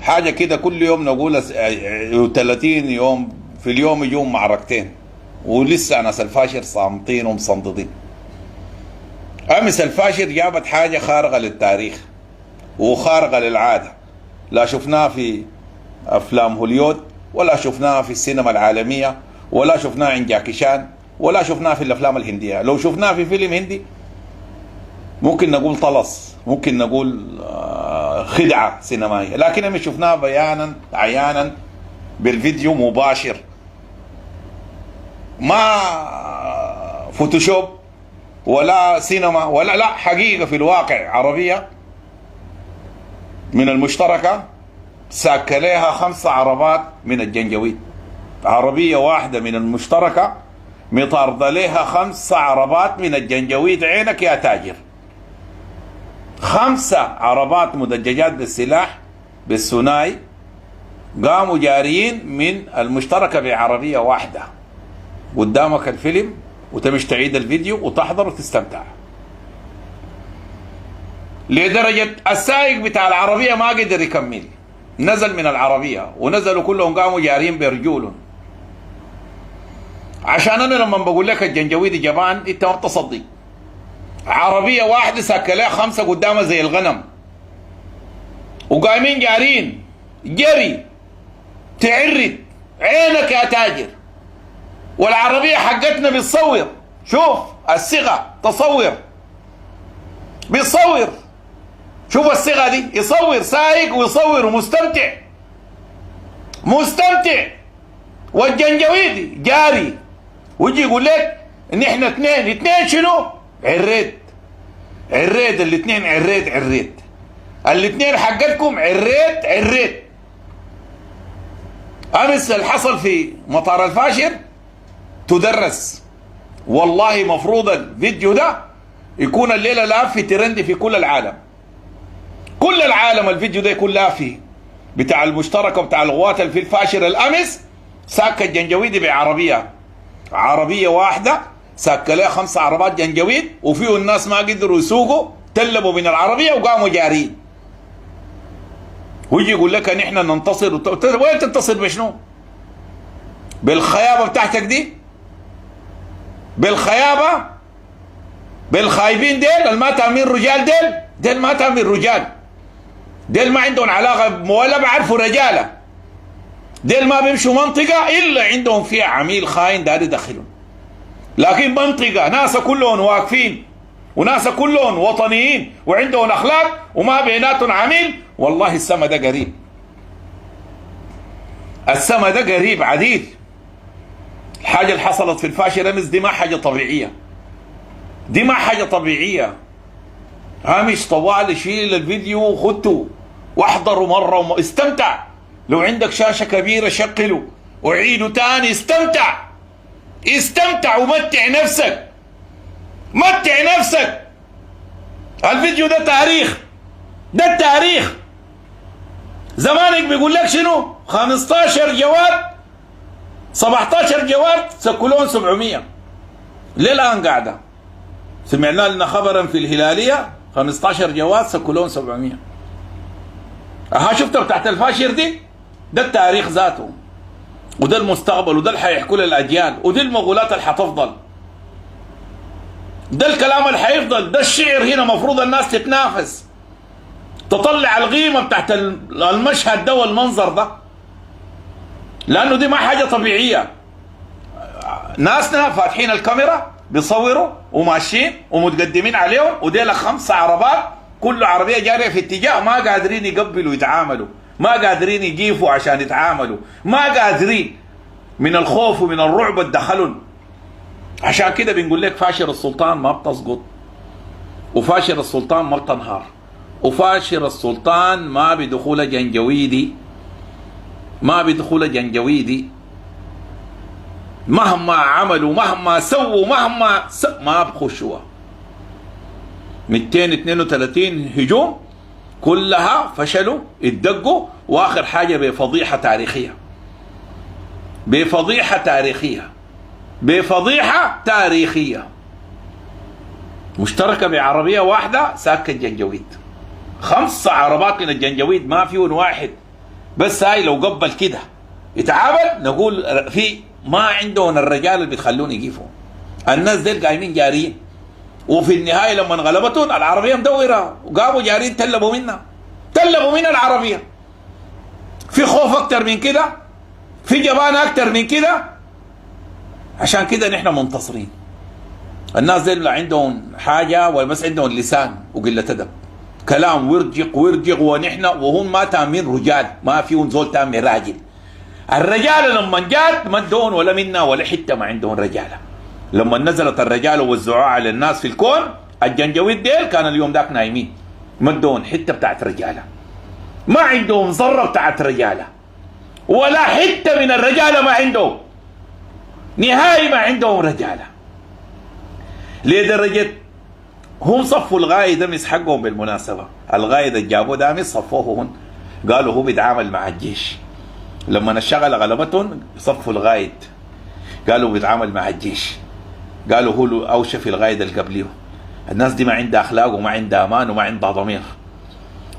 حاجة كده كل يوم نقول 30 يوم في اليوم يجون معركتين، ولسه ناس الفاشر صامتين ومصنددين. أمس الفاشر جابت حاجة خارقة للتاريخ وخارقة للعادة، لا شفناها في أفلام هوليود، ولا شفناها في السينما العالمية، ولا شفناها عند جاكي شان، ولا شفناها في الأفلام الهندية. لو شفناها في فيلم هندي ممكن نقول طلس، ممكن نقول خدعة سينمائية، لكن أمس شفناها بيانا عيانا بالفيديو مباشر، ما فوتوشوب ولا سينما ولا لا، حقيقة في الواقع. عربية من المشتركة ساك لها 5 عربات من الجنجويد، عربية واحدة من المشتركة مطاردة لها 5 عربات من الجنجويد. عينك يا تاجر، 5 عربات مدججات بالسلاح بالثنائي قاموا جاريين من المشتركة بعربية واحدة. قدامك الفيلم وتمش تعيد الفيديو وتحضر وتستمتع. لدرجة السائق بتاع العربية ما قدر يكمل، نزل من العربية ونزلوا كلهم قاموا جارين برجولهم. عشان انا لما بقول لك الجنجويدي جبان انت ما بتصدق. عربية واحدة ساكلها 5 قدامها زي الغنم وقايمين جارين جري تعرد. عينك يا تاجر. والعربية حقتنا بتصور، شوف الصيغة، تصور بيصور، شوف الصيغة دي، يصور سايق ويصور ومستمتع مستمتع. والجنجويدي جاري ويجي يقول لك ان احنا اثنين شنو؟ عريت الاثنين عريت الاثنين حقتكم عريت. امس اللي حصل في مطار الفاشر تدرس، والله مفروض الفيديو ده يكون الليله لاف في ترند في كل العالم، كل العالم الفيديو ده يكون لافي بتاع المشتركه وبتاع الغوات اللي في الفاشر. الامس ساك الجنجويدي بعربيه واحده ساك لها 5 عربات جنجويد، وفيه الناس ما قدروا يسوقوا تلبوا من العربيه وقاموا جارين. ويجي يقول لك ان احنا ننتصر وين تنتصر بشنو؟ بالخيابه بتاعتك دي؟ بالخيابه؟ بالخايبين ديل ما تامين رجال ديل ما تامين رجال، ديل ما عندهم علاقه ولا بعرفوا رجاله، ديل ما بيمشوا منطقه الا عندهم فيها عميل خاين داري يدخلهم. لكن منطقه ناس كلهم واقفين وناس كلهم وطنيين وعندهم اخلاق وما بيناتهم عميل، والله السما ده قريب، السما ده قريب عديد. الحاجه اللي حصلت في الفاشر امس دي ما حاجه طبيعيه، دي ما حاجه طبيعيه. هامش طوال شيل الفيديو وخدته واحضره مره استمتع. لو عندك شاشه كبيره شغله وعيده تاني، استمتع ومتع نفسك، متع نفسك. الفيديو ده تاريخ، ده التاريخ. زمانك بيقول لك شنو؟ 15 جواد 17 جواد سكلون 700 للان قاعده. سمعنا لنا خبرا في الهلاليه 15 جواد سكلون 700. ها شفتوا بتاعت الفاشر دي؟ ده التاريخ ذاته، وده المستقبل، وده اللي حيحكوا للاجيال، ودي المغولات اللي حتفضل، ده الكلام اللي حيفضل، ده الشعر. هنا مفروض الناس تتنافس تطلع القيمه بتاعت المشهد ده والمنظر ده، لانه دي ما حاجه طبيعيه. ناسنا فاتحين الكاميرا بيصوروا وماشيين ومتقدمين عليهم، وديل 5 عربات كل عربيه جاريه في اتجاه، ما قادرين يقبلوا يتعاملوا، ما قادرين يجيفوا عشان يتعاملوا، ما قادرين من الخوف ومن الرعب اتدخلون. عشان كده بنقول لك فاشر السلطان ما بتسقط، وفاشر السلطان ما بتنهار، وفاشر السلطان ما بدخول جنجويدي، ما بدخول جنجويدي مهما عملوا مهما سووا ما بخشوا. 232 هجوم كلها فشلوا اتدقوا، واخر حاجه بفضيحه تاريخيه، بفضيحه تاريخيه، بفضيحه تاريخيه. مشتركه بعربيه واحده ساكت الجنجويد، 5 عربات من الجنجويد ما فيهم واحد بس هاي لو قبل كده يتعامل نقول في ما عندهم الرجال اللي بتخلون يقيفوا. الناس ديل قايمين جاريين، وفي النهايه لما انغلبتهم العربيه مدوره وقاموا جاريين تلبوا منها، تلبوا من العربيه. في خوف اكتر من كده؟ في جبان اكتر من كده؟ عشان كده نحن منتصرين. الناس دي عندهم حاجه ولا بس عندهم لسان وقله ادب، كلام ورجق ورجق، ونحن وهم ما تامين رجال، ما فيهم زول تامين راجل. الرجال لما جات ما ادون ولا منا ولا حته ما عندهم رجاله. لما نزلت الرجال ووزعوها على الناس في الكون، الجنجويد ديل كان اليوم ذاك نايمين، ما ادون حته بتاعت رجاله، ما عندهم ذره بتاعت رجاله، ولا حته من الرجاله ما عندهم، نهائي ما عندهم رجاله. لدرجه هم صفوا الغايد دمس حقهم. بالمناسبه الغايد اللي جابوه دامس صفوه هون، قالوا هو بيتعامل مع الجيش. لما الشغله غلبتهم صفوا الغايد، قالوا بيتعامل مع الجيش، قالوا هو اوشى في الغايد اللي قبليه. الناس دي ما عندها اخلاق وما عندها امان وما عندها ضمير.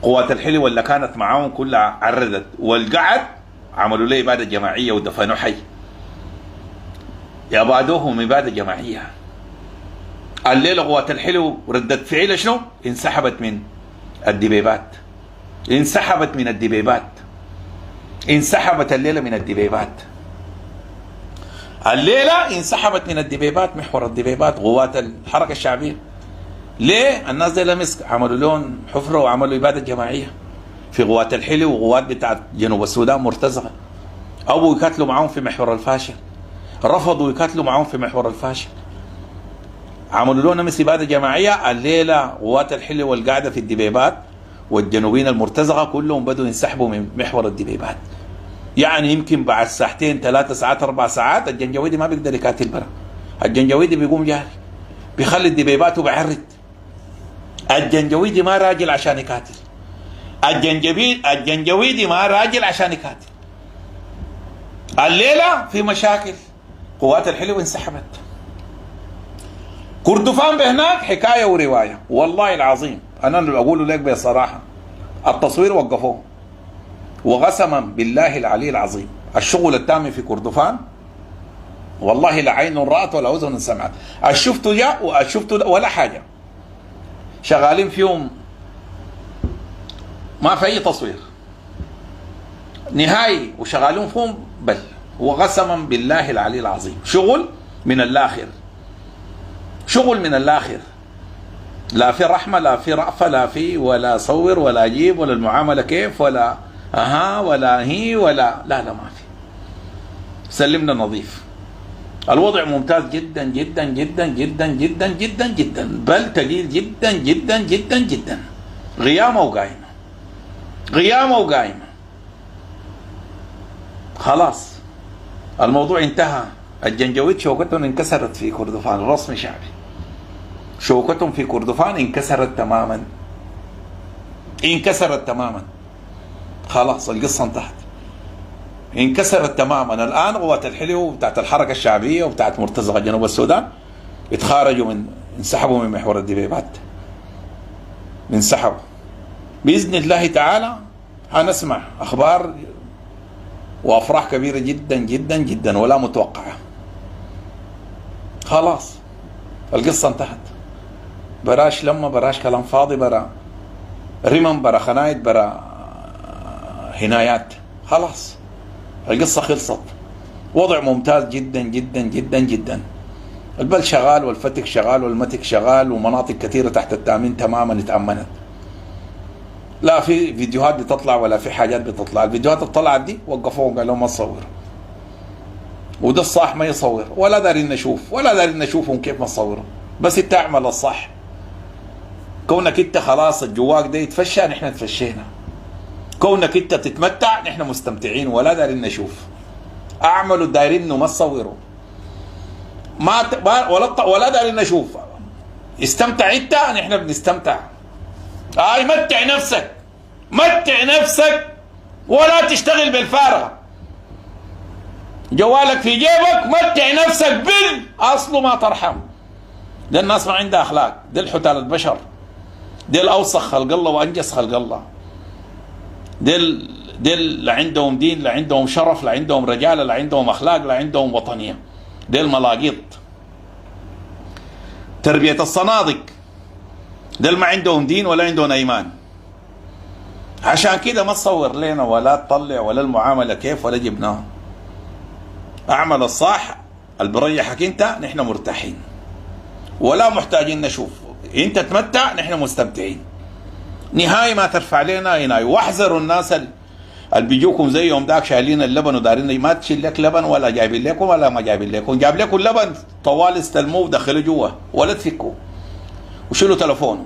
قوات الحلو اللي كانت معاهم كلها عردت والقعد، عملوا له اباده جماعيه ودفنوا حي، يبادوهم اباده جماعيه. الليله قوات الحلو ردت فعل شنو؟ انسحبت من الدبيبات، انسحبت من الدبيبات، انسحبت الليله من الدبيبات. الليله انسحبت من الدبيبات، محور الدبيبات قوات الحركه الشعبيه. ليه؟ الناس دي لمسك عملوا لهم حفره وعملوا اباده جماعيه في قوات الحلو وقوات بتاعت جنوب السودان مرتزقه. ابوا يقاتلوا معاهم في محور الفاشل، رفضوا يقاتلوا معاهم في محور الفاشل، عملوا لهم اباده جماعيه. الليله قوات الحلو والقاعده في الدبيبات والجنوبيين المرتزقه كلهم بدوا ينسحبوا من محور الدبيبات. يعني يمكن بعد ساعتين 3 ساعات 4 ساعات الجنجويدي ما بيقدر يقاتل برا، الجنجويدي بيقوم جاري بيخلي الدبيبات وبيعرض. الجنجويدي ما راجل عشان يقاتل، الجنجويدي ما راجل عشان يقاتل. الليله في مشاكل، قوات الحلو انسحبت. كردفان بهناك حكايه وروايه، والله العظيم انا اللي بقوله لك بصراحه، التصوير وقفوه، وقسما بالله العلي العظيم الشغل التام في كردفان والله لا عين رأت ولا أذن سمعت. شفته جاء وشفته ولا حاجة، شغالين فيهم ما في أي تصوير نهائي، وشغالين فيهم بل، وقسما بالله العلي العظيم شغل من الآخر، شغل من الآخر، لا في رحمة لا في رأفة لا في ولا صور ولا جيب ولا المعاملة كيف ولا ولا هي ولا لا ما في. سلمنا نظيف. الوضع ممتاز جدا جدا جدا جدا جدا جدا جدا، بل تقيل جدا جدا جدا جدا. غيامة وقايمة، غيامة وقايمة. خلاص الموضوع انتهى. الجنجويد شوكتهم انكسرت في كردفان، رسم شعبي. شوكتهم في كردفان انكسرت تماما، انكسرت تماما. خلاص القصة انتهت، انكسرت تماما. الآن قوات الحلو بتاعت الحركة الشعبية وبتاعت مرتزقة جنوب السودان اتخارجوا انسحبوا من محور الدبيبات، انسحبوا. بإذن الله تعالى هنسمع أخبار وأفراح كبيرة جدا جدا جدا ولا متوقعة. خلاص القصة انتهت. براش لما براش كلام فاضي، برا رمم، برا خنايد، برا هنايات. خلاص القصة خلصت. وضع ممتاز جدا جدا جدا جدا. البل شغال والفتك شغال والمتك شغال، ومناطق كثيرة تحت التأمين تماما اتأمنت. لا في فيديوهات بتطلع ولا في حاجات بتطلع. الفيديوهات اللي طلعت دي وقفوهم قالوا ما تصور، وده الصح ما يصور، ولا دارين نشوف ولا دارين نشوفهم كيف ما تصوروا. بس انت اعمل الصح. كونك انت خلاص الجواك ده يتفشى، نحن تفشينا. كونك انت تتمتع، نحن مستمتعين ولا دارين نشوف. اعملوا دايرين انه ما تصوروا، ولا دارين نشوف. استمتع انت، نحن بنستمتع. متع نفسك، متع نفسك، ولا تشتغل بالفارغة. جوالك في جيبك، متع نفسك اصله ما ترحم. ده الناس ما عندها اخلاق، ده الحتال البشر، ده الاوسخ خلق الله وانجس خلق الله، ديل لا عندهم دين، لا عندهم شرف، لا عندهم رجاله، لا عندهم اخلاق، لا عندهم وطنيه. ديل ملاقيط. تربيه الصنادق، ديل ما عندهم دين ولا عندهم ايمان. عشان كده ما تصور لنا ولا تطلع ولا المعامله كيف ولا جبناها. اعمل الصح اللي بريحك انت، نحن مرتاحين ولا محتاجين نشوف. انت تمتع، نحن مستمتعين. نهاية ما ترفع لنا يناي. واحذروا الناس اللي بيجوكم زيهم داك شايلين اللبن ودارين ما تشيل لك لبن، ولا جايبين لكم ولا ما جايبين لكم. جاب لكم اللبن طوال استلموه ودخلوا جوا ولا تفكوا وشيلوا تلفونه.